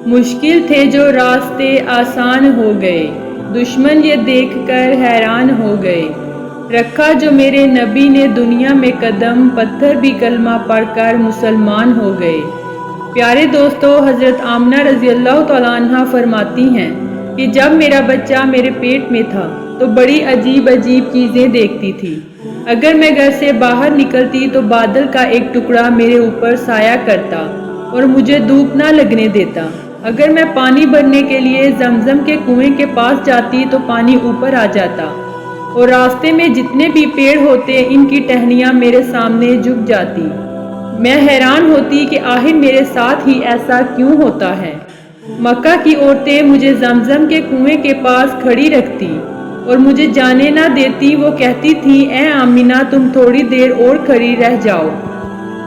مشکل تھے جو راستے آسان ہو گئے، دشمن یہ دیکھ کر حیران ہو گئے۔ رکھا جو میرے نبی نے دنیا میں قدم، پتھر بھی کلمہ پڑھ کر مسلمان ہو گئے۔ پیارے دوستو، حضرت آمنہ رضی اللہ تعالیٰ عنہ فرماتی ہیں کہ جب میرا بچہ میرے پیٹ میں تھا تو بڑی عجیب عجیب چیزیں دیکھتی تھی۔ اگر میں گھر سے باہر نکلتی تو بادل کا ایک ٹکڑا میرے اوپر سایہ کرتا اور مجھے دھوپ نہ لگنے دیتا۔ اگر میں پانی بھرنے کے لیے زمزم کے کنویں کے پاس جاتی تو پانی اوپر آ جاتا، اور راستے میں جتنے بھی پیڑ ہوتے ان کی ٹہنیاں میرے سامنے جھک جاتی۔ میں حیران ہوتی کہ آخر میرے ساتھ ہی ایسا کیوں ہوتا ہے۔ مکہ کی عورتیں مجھے زمزم کے کنویں کے پاس کھڑی رکھتی اور مجھے جانے نہ دیتی۔ وہ کہتی تھی، اے آمنہ، تم تھوڑی دیر اور کھڑی رہ جاؤ،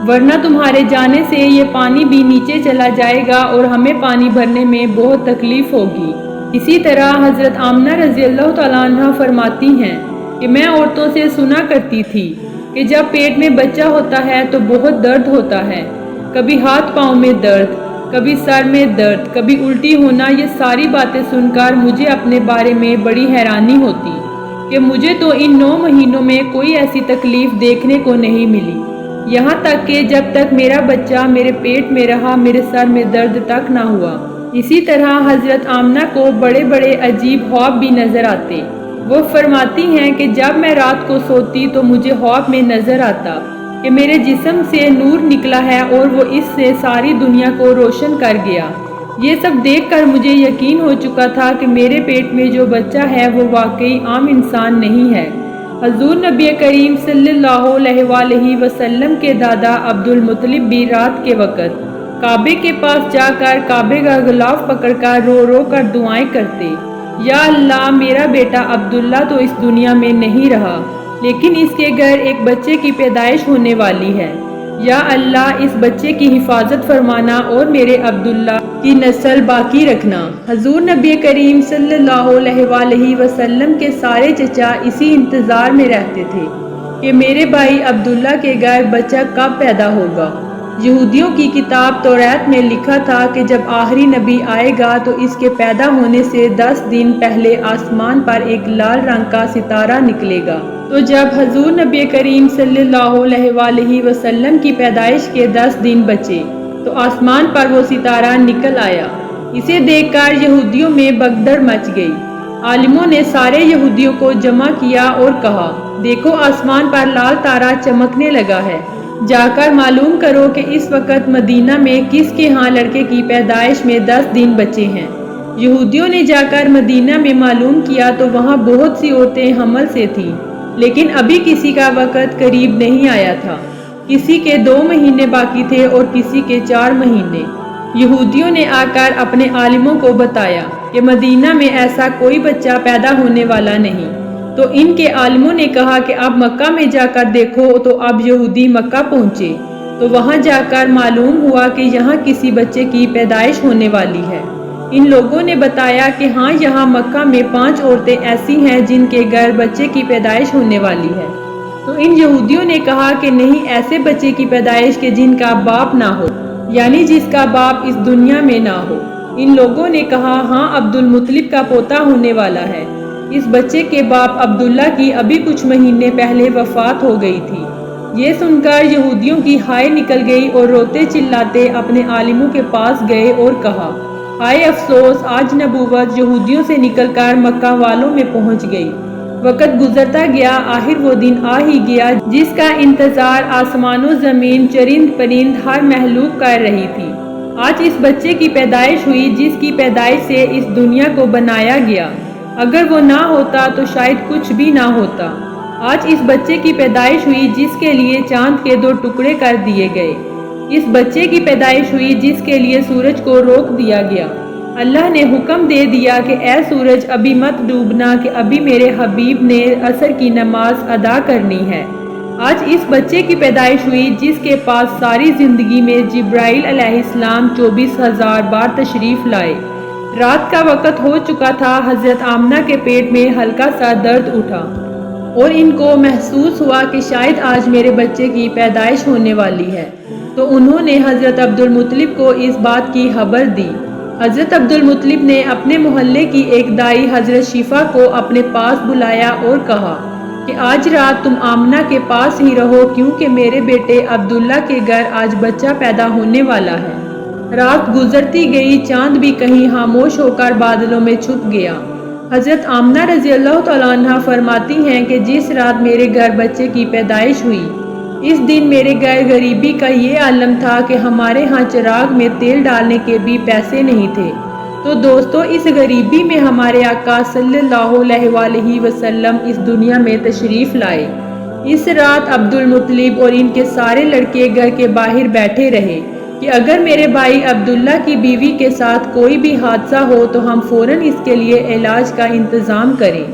ورنہ تمہارے جانے سے یہ پانی بھی نیچے چلا جائے گا اور ہمیں پانی بھرنے میں بہت تکلیف ہوگی۔ اسی طرح حضرت آمنہ رضی اللہ تعالیٰ عنہ فرماتی ہیں کہ میں عورتوں سے سنا کرتی تھی کہ جب پیٹ میں بچہ ہوتا ہے تو بہت درد ہوتا ہے، کبھی ہاتھ پاؤں میں درد، کبھی سر میں درد، کبھی الٹی ہونا۔ یہ ساری باتیں سن کر مجھے اپنے بارے میں بڑی حیرانی ہوتی کہ مجھے تو ان 9 مہینوں میں کوئی ایسی تکلیف دیکھنے کو نہیں ملی، یہاں تک کہ جب تک میرا بچہ میرے پیٹ میں رہا میرے سر میں درد تک نہ ہوا۔ اسی طرح حضرت آمنہ کو بڑے بڑے عجیب خواب بھی نظر آتے۔ وہ فرماتی ہیں کہ جب میں رات کو سوتی تو مجھے خواب میں نظر آتا کہ میرے جسم سے نور نکلا ہے اور وہ اس سے ساری دنیا کو روشن کر گیا۔ یہ سب دیکھ کر مجھے یقین ہو چکا تھا کہ میرے پیٹ میں جو بچہ ہے وہ واقعی عام انسان نہیں ہے۔ حضور نبی کریم صلی اللہ علیہ وآلہ وسلم کے دادا عبد المطلب بھی رات کے وقت کعبے کے پاس جا کر کعبے کا غلاف پکڑ کر رو رو کر دعائیں کرتے، یا اللہ، میرا بیٹا عبداللہ تو اس دنیا میں نہیں رہا، لیکن اس کے گھر ایک بچے کی پیدائش ہونے والی ہے۔ یا اللہ، اس بچے کی حفاظت فرمانا اور میرے عبداللہ کی نسل باقی رکھنا۔ حضور نبی کریم صلی اللہ علیہ وآلہ وسلم کے سارے چچا اسی انتظار میں رہتے تھے کہ میرے بھائی عبداللہ کے گھر بچہ کب پیدا ہوگا۔ یہودیوں کی کتاب توریت میں لکھا تھا کہ جب آخری نبی آئے گا تو اس کے پیدا ہونے سے 10 دن پہلے آسمان پر ایک لال رنگ کا ستارہ نکلے گا۔ تو جب حضور نبی کریم صلی اللہ علیہ وآلہ وسلم کی پیدائش کے 10 دن بچے تو آسمان پر وہ ستارہ نکل آیا۔ اسے دیکھ کر یہودیوں میں بھگدڑ مچ گئی۔ عالموں نے سارے یہودیوں کو جمع کیا اور کہا، دیکھو، آسمان پر لال تارا چمکنے لگا ہے، جا کر معلوم کرو کہ اس وقت مدینہ میں کس کے ہاں لڑکے کی پیدائش میں 10 دن بچے ہیں۔ یہودیوں نے جا کر مدینہ میں معلوم کیا تو وہاں بہت سی عورتیں حمل سے تھیں، لیکن ابھی کسی کا وقت قریب نہیں آیا تھا۔ کسی کے 2 مہینے باقی تھے اور کسی کے 4 مہینے۔ یہودیوں نے آ کر اپنے عالموں کو بتایا کہ مدینہ میں ایسا کوئی بچہ پیدا ہونے والا نہیں۔ تو ان کے عالموں نے کہا کہ اب مکہ میں جا کر دیکھو۔ تو اب یہودی مکہ پہنچے تو وہاں جا کر معلوم ہوا کہ یہاں کسی بچے کی پیدائش ہونے والی ہے۔ ان لوگوں نے بتایا کہ ہاں، یہاں مکہ میں 5 عورتیں ایسی ہیں جن کے گھر بچے کی پیدائش ہونے والی ہے۔ تو ان یہودیوں نے کہا کہ نہیں، ایسے بچے کی پیدائش کے جن کا باپ نہ ہو، یعنی جس کا باپ اس دنیا میں نہ ہو۔ ان لوگوں نے کہا، ہاں، عبد المطلب کا پوتا ہونے والا ہے۔ اس بچے کے باپ عبداللہ کی ابھی کچھ مہینے پہلے وفات ہو گئی تھی۔ یہ سن کر یہودیوں کی ہائے نکل گئی اور روتے چلاتے اپنے عالموں کے پاس گئے اور کہا، ہائے افسوس، آج نبوت یہودیوں سے نکل کر مکہ والوں میں پہنچ گئی۔ وقت گزرتا گیا، آخر وہ دن آ ہی گیا جس کا انتظار آسمان و زمین، چرند پرند، ہر مخلوق کر رہی تھی۔ آج اس بچے کی پیدائش ہوئی جس کی پیدائش سے اس دنیا کو بنایا گیا۔ اگر وہ نہ ہوتا تو شاید کچھ بھی نہ ہوتا۔ آج اس بچے کی پیدائش ہوئی جس کے لیے چاند کے 2 ٹکڑے کر دیے گئے۔ اس بچے کی پیدائش ہوئی جس کے لیے سورج کو روک دیا گیا۔ اللہ نے حکم دے دیا کہ اے سورج، ابھی مت ڈوبنا، کہ ابھی میرے حبیب نے عصر کی نماز ادا کرنی ہے۔ آج اس بچے کی پیدائش ہوئی جس کے پاس ساری زندگی میں جبرائیل علیہ السلام 24,000 بار تشریف لائے۔ رات کا وقت ہو چکا تھا۔ حضرت آمنہ کے پیٹ میں ہلکا سا درد اٹھا اور ان کو محسوس ہوا کہ شاید آج میرے بچے کی پیدائش ہونے والی ہے۔ تو انہوں نے حضرت عبد المطلب کو اس بات کی خبر دی۔ حضرت عبدالمطلب نے اپنے محلے کی ایک دائی حضرت شفا کو اپنے پاس بلایا اور کہا کہ آج رات تم آمنہ کے پاس ہی رہو، کیونکہ میرے بیٹے عبداللہ کے گھر آج بچہ پیدا ہونے والا ہے۔ رات گزرتی گئی، چاند بھی کہیں خاموش ہو کر بادلوں میں چھپ گیا۔ حضرت آمنہ رضی اللہ تعالیٰ عنہ فرماتی ہیں کہ جس رات میرے گھر بچے کی پیدائش ہوئی، اس دن میرے گھر غریبی کا یہ عالم تھا کہ ہمارے ہاں چراغ میں تیل ڈالنے کے بھی پیسے نہیں تھے۔ تو دوستو، اس غریبی میں ہمارے آقا صلی اللہ علیہ وآلہ وسلم اس دنیا میں تشریف لائے۔ اس رات عبدالمطلب اور ان کے سارے لڑکے گھر کے باہر بیٹھے رہے کہ اگر میرے بھائی عبداللہ کی بیوی کے ساتھ کوئی بھی حادثہ ہو تو ہم فوراً اس کے لیے علاج کا انتظام کریں۔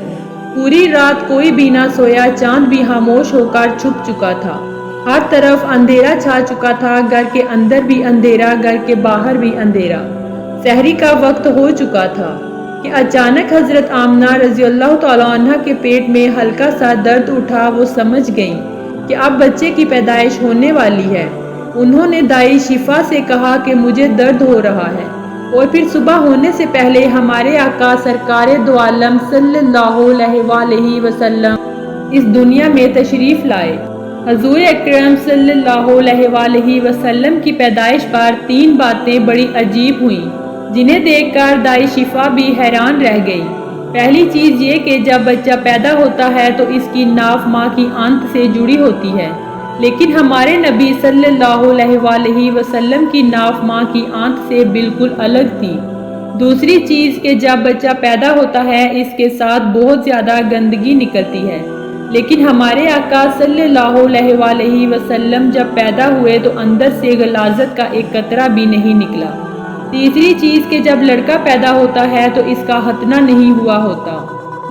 پوری رات کوئی بھی نہ سویا، چاند بھی خاموش ہو کر چھپ چکا تھا۔ ہر طرف اندھیرا چھا چکا تھا، گھر کے اندر بھی اندھیرا، گھر کے باہر بھی اندھیرا۔ سحری کا وقت ہو چکا تھا کہ اچانک حضرت آمنہ رضی اللہ تعالیٰ عنہ کے پیٹ میں ہلکا سا درد اٹھا۔ وہ سمجھ گئیں کہ اب بچے کی پیدائش ہونے والی ہے۔ انہوں نے دائی شفا سے کہا کہ مجھے درد ہو رہا ہے، اور پھر صبح ہونے سے پہلے ہمارے آقا سرکار دو عالم صلی اللہ علیہ وآلہ وسلم اس دنیا میں تشریف لائے۔ حضور اکرم صلی اللہ علیہ وآلہ وسلم کی پیدائش پر 3 باتیں بڑی عجیب ہوئیں، جنہیں دیکھ کر دائی شفا بھی حیران رہ گئی۔ پہلی چیز یہ کہ جب بچہ پیدا ہوتا ہے تو اس کی ناف ماں کی آنت سے جڑی ہوتی ہے، لیکن ہمارے نبی صلی اللہ علیہ وآلہ وسلم کی ناف ماں کی آنت سے بالکل الگ تھی۔ دوسری چیز کہ جب بچہ پیدا ہوتا ہے اس کے ساتھ بہت زیادہ گندگی نکلتی ہے، لیکن ہمارے آقا صلی اللہ علیہ وآلہ وسلم جب پیدا ہوئے تو اندر سے غلاظت کا ایک قطرہ بھی نہیں نکلا۔ تیسری چیز کہ جب لڑکا پیدا ہوتا ہے تو اس کا ختنہ نہیں ہوا ہوتا،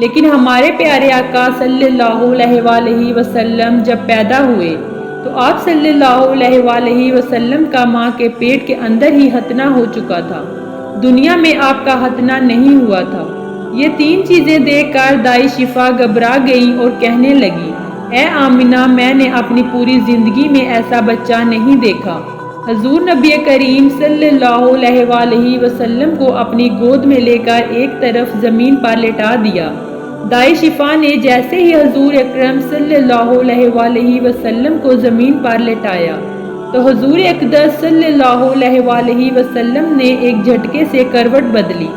لیکن ہمارے پیارے آقا صلی اللہ علیہ وآلہ وسلم جب پیدا ہوئے تو آپ صلی اللہ علیہ وآلہ وسلم کا ماں کے پیٹ کے اندر ہی ختنہ ہو چکا تھا، دنیا میں آپ کا ختنہ نہیں ہوا تھا۔ یہ 3 چیزیں دیکھ کر دائی شفا گھبرا گئی اور کہنے لگی، اے آمنہ، میں نے اپنی پوری زندگی میں ایسا بچہ نہیں دیکھا۔ حضور نبی کریم صلی اللہ علیہ وآلہ وسلم کو اپنی گود میں لے کر ایک طرف زمین پر لٹا دیا۔ دائی شفا نے جیسے ہی حضور اکرم صلی اللہ علیہ وآلہ وسلم کو زمین پر لٹایا تو حضور اقدس صلی اللہ علیہ وآلہ وسلم نے ایک جھٹکے سے کروٹ بدلی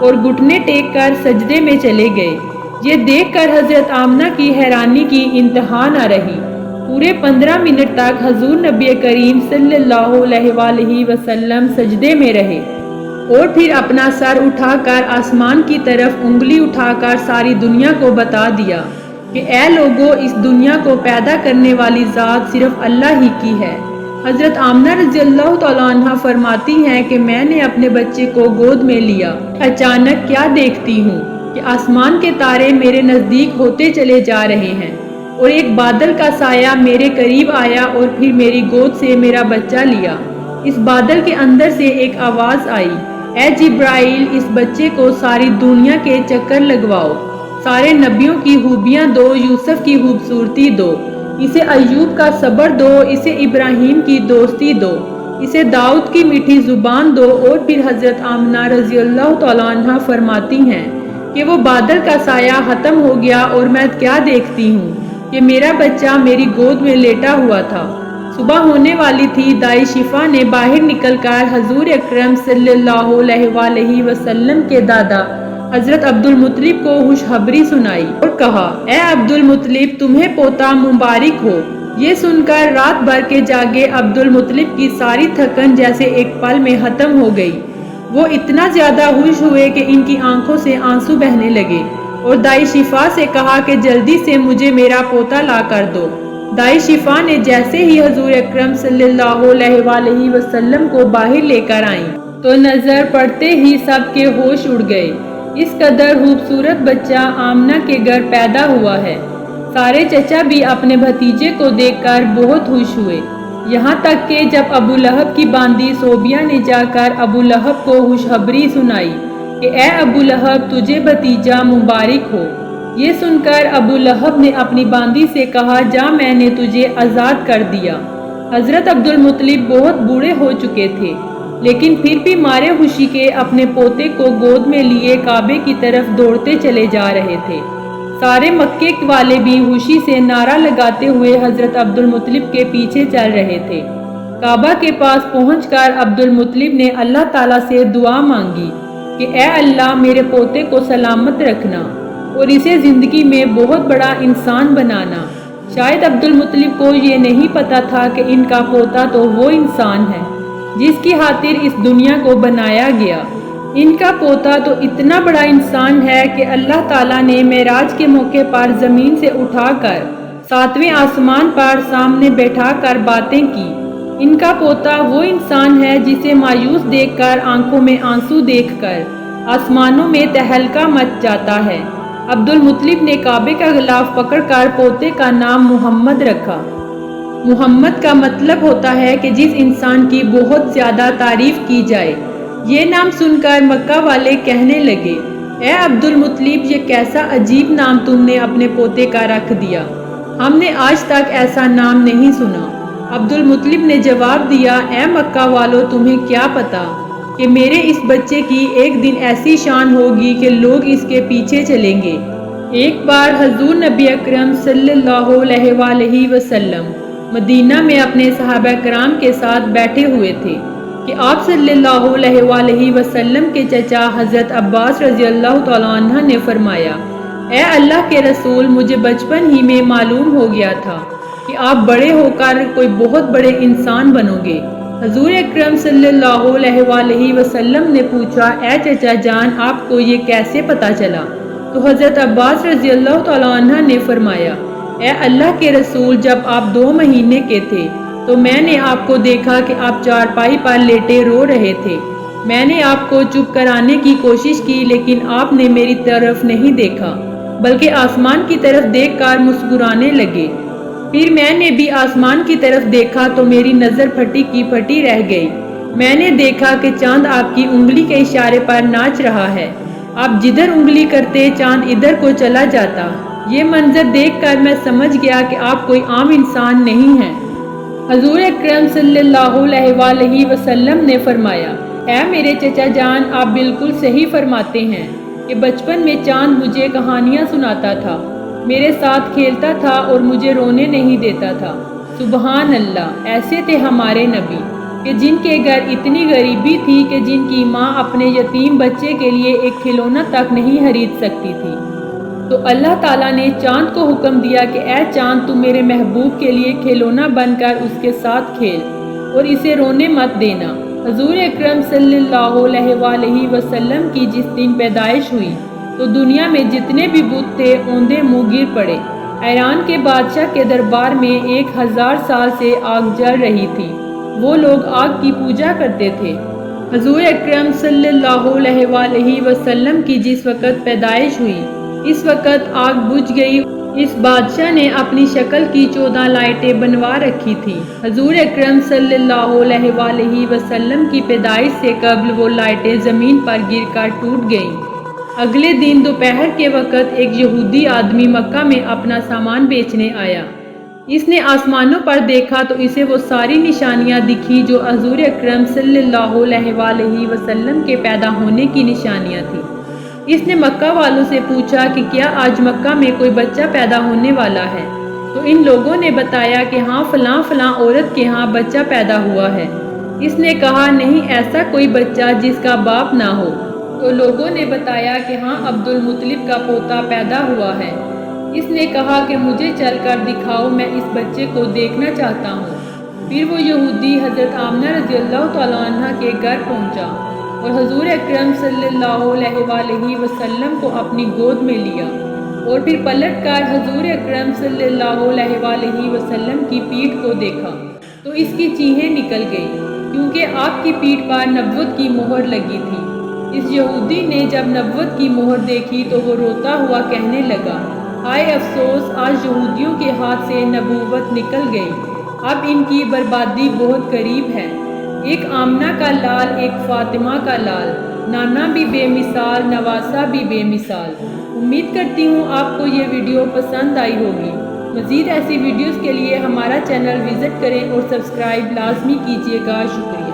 اور گھٹنے ٹیک کر سجدے میں چلے گئے۔ یہ دیکھ کر حضرت آمنہ کی حیرانی کی انتہا نہ رہی۔ پورے 15 منٹ تک حضور نبی کریم صلی اللہ علیہ وآلہ وسلم سجدے میں رہے اور پھر اپنا سر اٹھا کر آسمان کی طرف انگلی اٹھا کر ساری دنیا کو بتا دیا کہ اے لوگو، اس دنیا کو پیدا کرنے والی ذات صرف اللہ ہی کی ہے۔ حضرت آمنہ رضی اللہ تعالیٰ عنہ فرماتی ہیں کہ میں نے اپنے بچے کو گود میں لیا، اچانک کیا دیکھتی ہوں کہ آسمان کے تارے میرے نزدیک ہوتے چلے جا رہے ہیں، اور ایک بادل کا سایہ میرے قریب آیا اور پھر میری گود سے میرا بچہ لیا۔ اس بادل کے اندر سے ایک آواز آئی، اے جبرائیل، اس بچے کو ساری دنیا کے چکر لگواؤ، سارے نبیوں کی خوبیاں دو، یوسف کی خوبصورتی دو، اسے ایوب کا صبر دو، اسے ابراہیم کی دوستی دو، اسے داؤد کی میٹھی زبان دو۔ اور پھر حضرت آمنہ رضی اللہ تعالیٰ عنہ فرماتی ہیں کہ وہ بادل کا سایہ ختم ہو گیا اور میں کیا دیکھتی ہوں کہ میرا بچہ میری گود میں لیٹا ہوا تھا۔ صبح ہونے والی تھی۔ دائی شفا نے باہر نکل کر حضور اکرم صلی اللہ علیہ وآلہ وسلم کے دادا حضرت عبدالمطلب کو خوشخبری سنائی اور کہا، اے عبدالمطلب، تمہیں پوتا مبارک ہو۔ یہ سن کر رات بھر کے جاگے عبدالمطلب کی ساری تھکن جیسے ایک پل میں ختم ہو گئی۔ وہ اتنا زیادہ خوش ہوئے کہ ان کی آنکھوں سے آنسو بہنے لگے اور دائی شفا سے کہا کہ جلدی سے مجھے میرا پوتا لا کر دو۔ دائی شفا نے جیسے ہی حضور اکرم صلی اللہ علیہ وآلہ وسلم کو باہر لے کر آئیں تو نظر پڑتے ہی سب کے ہوش اڑ گئے۔ اس قدر خوبصورت بچہ آمنہ کے گھر پیدا ہوا ہے۔ سارے چچا بھی اپنے بھتیجے کو دیکھ کر بہت خوش ہوئے، یہاں تک کہ جب ابو لہب کی باندی صوبیہ نے جا کر ابو لہب کو خوشخبری سنائی کہ اے ابو لہب، تجھے بھتیجا مبارک ہو۔ یہ سن کر ابو لہب نے اپنی باندی سے کہا، جا، میں نے تجھے آزاد کر دیا۔ حضرت عبدالمطلب بہت بوڑھے ہو چکے تھے لیکن پھر بھی مارے خوشی کے اپنے پوتے کو گود میں لیے کعبے کی طرف دوڑتے چلے جا رہے تھے۔ سارے مکے والے بھی خوشی سے نعرہ لگاتے ہوئے حضرت عبد المطلب کے پیچھے چل رہے تھے۔ کعبہ کے پاس پہنچ کر عبد المطلب نے اللہ تعالیٰ سے دعا مانگی کہ اے اللہ میرے پوتے کو سلامت رکھنا اور اسے زندگی میں بہت بڑا انسان بنانا۔ شاید عبد المطلب کو یہ نہیں پتا تھا کہ ان کا پوتا تو وہ انسان ہے جس کی خاطر اس دنیا کو بنایا گیا۔ ان کا پوتا تو اتنا بڑا انسان ہے کہ اللہ تعالیٰ نے معراج کے موقع پر زمین سے اٹھا کر 7ویں آسمان پر سامنے بیٹھا کر باتیں کی۔ ان کا پوتا وہ انسان ہے جسے مایوس دیکھ کر آنکھوں میں آنسو دیکھ کر آسمانوں میں تہلکہ مچ جاتا ہے۔ عبد المطلب نے کعبے کا غلاف پکڑ کر پوتے کا نام محمد رکھا۔ محمد کا مطلب ہوتا ہے کہ جس انسان کی بہت زیادہ تعریف کی جائے۔ یہ نام سن کر مکہ والے کہنے لگے، اے عبد المطلب یہ کیسا عجیب نام تم نے اپنے پوتے کا رکھ دیا، ہم نے آج تک ایسا نام نہیں سنا۔ عبد المطلب نے جواب دیا، اے مکہ والو تمہیں کیا پتا کہ میرے اس بچے کی ایک دن ایسی شان ہوگی کہ لوگ اس کے پیچھے چلیں گے۔ ایک بار حضور نبی اکرم صلی اللہ علیہ وآلہ وسلم مدینہ میں اپنے صحابہ کرام کے ساتھ بیٹھے ہوئے تھے کہ آپ صلی اللہ علیہ وآلہ وسلم کے چچا حضرت عباس رضی اللہ تعالیٰ عنہ نے فرمایا، اے اللہ کے رسول مجھے بچپن ہی میں معلوم ہو گیا تھا کہ آپ بڑے ہو کر کوئی بہت بڑے انسان بنو گے۔ حضور اکرم صلی اللہ علیہ وآلہ وسلم نے پوچھا، اے چچا جان آپ کو یہ کیسے پتا چلا؟ تو حضرت عباس رضی اللہ تعالیٰ عنہ نے فرمایا، اے اللہ کے رسول جب آپ 2 مہینے کے تھے تو میں نے آپ کو دیکھا کہ آپ چارپائی پر لیٹے رو رہے تھے۔ میں نے آپ کو چپ کرانے کی کوشش کی لیکن آپ نے میری طرف نہیں دیکھا بلکہ آسمان کی طرف دیکھ کر مسکرانے لگے۔ پھر میں نے بھی آسمان کی طرف دیکھا تو میری نظر پھٹی کی پھٹی رہ گئی۔ میں نے دیکھا کہ چاند آپ کی انگلی کے اشارے پر ناچ رہا ہے، آپ جدھر انگلی کرتے چاند ادھر کو چلا جاتا۔ یہ منظر دیکھ کر میں سمجھ گیا کہ آپ کوئی عام انسان نہیں ہیں۔ حضور اکرم صلی اللہ علیہ وآلہ وسلم نے فرمایا، اے میرے چچا جان آپ بالکل صحیح فرماتے ہیں کہ بچپن میں چاند مجھے کہانیاں سناتا تھا، میرے ساتھ کھیلتا تھا اور مجھے رونے نہیں دیتا تھا۔ سبحان اللہ، ایسے تھے ہمارے نبی کہ جن کے گھر اتنی غریبی تھی کہ جن کی ماں اپنے یتیم بچے کے لیے ایک کھلونا تک نہیں خرید سکتی تھی، تو اللہ تعالیٰ نے چاند کو حکم دیا کہ اے چاند تو میرے محبوب کے لیے کھلونا بن کر اس کے ساتھ کھیل اور اسے رونے مت دینا۔ حضور اکرم صلی اللہ علیہ وآلہ وسلم کی جس دن پیدائش ہوئی تو دنیا میں جتنے بھی بت تھے اوندے منہ گر پڑے۔ ایران کے بادشاہ کے دربار میں 1000 سال سے آگ جل رہی تھی، وہ لوگ آگ کی پوجا کرتے تھے۔ حضور اکرم صلی اللہ علیہ وآلہ وسلم کی جس وقت پیدائش ہوئی اس وقت آگ بجھ گئی۔ اس بادشاہ نے اپنی شکل کی 14 لائٹیں بنوا رکھی تھی۔ حضور اکرم صلی اللہ علیہ وآلہ وسلم کی پیدائش سے قبل وہ لائٹیں زمین پر گر کر ٹوٹ گئیں۔ اگلے دن دوپہر کے وقت ایک یہودی آدمی مکہ میں اپنا سامان بیچنے آیا۔ اس نے آسمانوں پر دیکھا تو اسے وہ ساری نشانیاں دکھی جو حضور اکرم صلی اللہ علیہ وآلہ وسلم کے پیدا ہونے کی نشانیاں تھیں۔ اس نے مکہ والوں سے پوچھا کہ کیا آج مکہ میں کوئی بچہ پیدا ہونے والا ہے؟ تو ان لوگوں نے بتایا کہ ہاں فلاں فلاں عورت کے ہاں بچہ پیدا ہوا ہے۔ اس نے کہا نہیں ایسا کوئی بچہ جس کا باپ نہ ہو۔ تو لوگوں نے بتایا کہ ہاں عبد المطلب کا پوتا پیدا ہوا ہے۔ اس نے کہا کہ مجھے چل کر دکھاؤ، میں اس بچے کو دیکھنا چاہتا ہوں۔ پھر وہ یہودی حضرت آمنہ رضی اللہ تعالیٰ عنہ کے گھر پہنچا اور حضور اکرم صلی اللہ علیہ وآلہ وسلم کو اپنی گود میں لیا اور پھر پلٹ کر حضور اکرم صلی اللہ علیہ وآلہ وسلم کی پیٹھ کو دیکھا تو اس کی چیخیں نکل گئی کیونکہ آپ کی پیٹھ پر نبوت کی مہر لگی تھی۔ اس یہودی نے جب نبوت کی مہر دیکھی تو وہ روتا ہوا کہنے لگا، ہائے افسوس، آج یہودیوں کے ہاتھ سے نبوت نکل گئی، اب ان کی بربادی بہت قریب ہے۔ ایک آمنہ کا لال، ایک فاطمہ کا لال، نانا بھی بے مثال، نواسہ بھی بے مثال۔ امید کرتی ہوں آپ کو یہ ویڈیو پسند آئی ہوگی۔ مزید ایسی ویڈیوز کے لیے ہمارا چینل وزٹ کریں اور سبسکرائب لازمی کیجیے گا۔ شکریہ۔